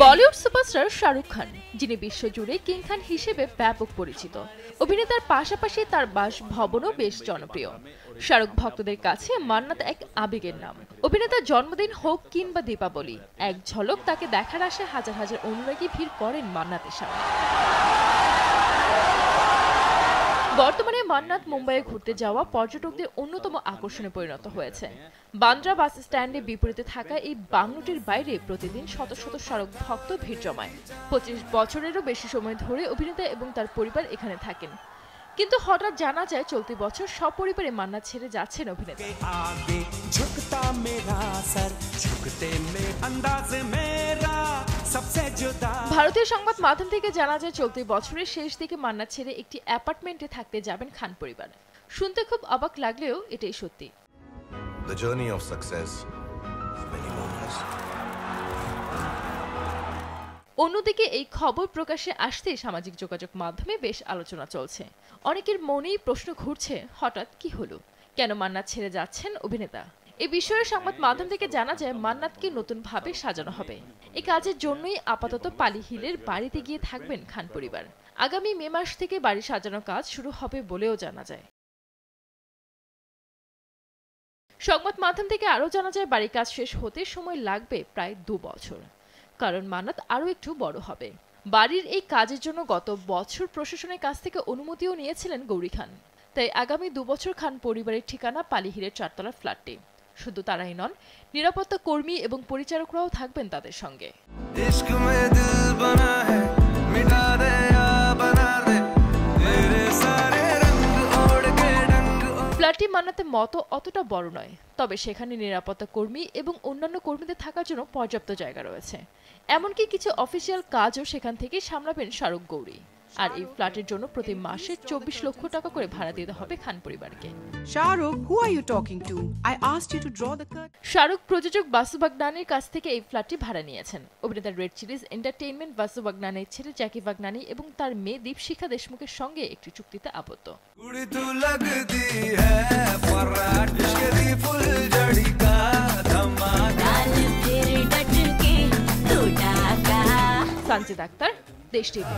Bollywood superstar Shahrukh Khan, যিনি বিশ্বজুড়ে king খান হিসেবে ব্যাপক পরিচিত, অভিনেতার পাশাপাশি তার বাসভবনও বেশ জনপ্রিয়। শাহরুখ ভক্তদের কাছে মান্নাত এক আবেগের নাম। অভিনেতার জন্মদিন হোক কিংবা দীপাবলি, এক ঝলক তাকে দেখার আশায় হাজার হাজার অনুরাগী ভিড় করেন মান্নাতের সামনে। বর্তমানে মান্নাত মুম্বাইয়ে ঘুরতে যাওয়া পর্যটকদের অন্যতম আকর্ষণে পরিণত হয়েছে। বান্দ্রা বাস স্ট্যান্ডে বিপরীতে থাকা এই বাংলোটির বাইরে প্রতিদিন শত শত শাহরুখ ভক্ত ভিড় জমায়। 25 বছরেরও বেশি সময় ধরে অভিনেতা এবং তার পরিবার এখানে থাকেন। কিন্তু হঠাৎ জানা যায় চলতি বছর সপরিবারে মান্নাত ছেড়ে যাচ্ছেন অভিনেতা। ভারতীয় সংবাদ মাধ্যম থেকে জানা যায় চলতি বছরের শেষ দিকে মান্নাত ছেড়ে একটি অ্যাপার্টমেন্টে থাকতে যাবেন খান পরিবার। শুনতে খুব অবাক লাগলেও এটাই সত্যি। The journey of success is many moments. অন্যদিকে এই খবর প্রকাশে আসতেই সামাজিক যোগাযোগ মাধ্যমে বেশ আলোচনা চলছে। অনেকের মনেই প্রশ্ন ঘুরছে, হঠাৎ কি হলো, কেন মান্নাত ছেড়ে যাচ্ছেন অভিনেতা। এই বিষয়ে সংবাদ মাধ্যম থেকে জানা যায় মান্নাতকে নতুনভাবে সাজানো হবে। এই কাজের জন্যই আপাতত পালি হিলের বাড়িতে গিয়ে থাকবেন খান পরিবার। আগামী মে মাস থেকে বাড়ি সাজানোর কাজ শুরু হবে বলেও জানা যায়। সংবাদ মাধ্যম থেকে আরও জানা যায় বাড়ির কাজ শেষ হতে সময় লাগবে প্রায় 2 বছর, কারণ মান্নাত আরও একটু বড় হবে। বাড়ির এই কাজের জন্য গত বছর প্রশাসনের কাছ থেকে অনুমতিও নিয়েছিলেন গৌরী খান। তাই আগামী 2 বছর খান পরিবারের ঠিকানা পালিহিলের 4তলার ফ্ল্যাটে। শুধু তারাই নন, নিরাপত্তা কর্মী এবং পরিচারকরাও থাকবেন তাদের সঙ্গে। ফ্ল্যাটটি মান্নাতের মতো অতটা বড় নয়, তবে সেখানে নিরাপত্তা কর্মী এবং অন্যান্য কর্মীদের থাকার জন্য পর্যাপ্ত জায়গা রয়েছে। এমনকি কিছু অফিসিয়াল কাজও সেখান থেকে সামলাবেন শাহরুখ গৌরী। আর এই ফ্ল্যাটের জন্য প্রতি মাসে 24 লক্ষ টাকা করে ভাড়া দিতে হবে খান পরিবারকে। Shahrukh, who are you talking to? I asked you to draw the curtain. Shahrukh প্রযোজক বাসু বাগনানির কাছ থেকে এই ফ্ল্যাটটি ভাড়া নিয়েছেন। অভিনেতা রেড চিলিজ এন্টারটেইনমেন্ট বাসু বাগনানির ছেলে জ্যাকি বাগনানি এবং তার মেয়ে দীপশিখা দেশমুখের সঙ্গে একটি চুক্তিতে আবদ্ধ। সঞ্জিত আক্তার, দেশ টিভি।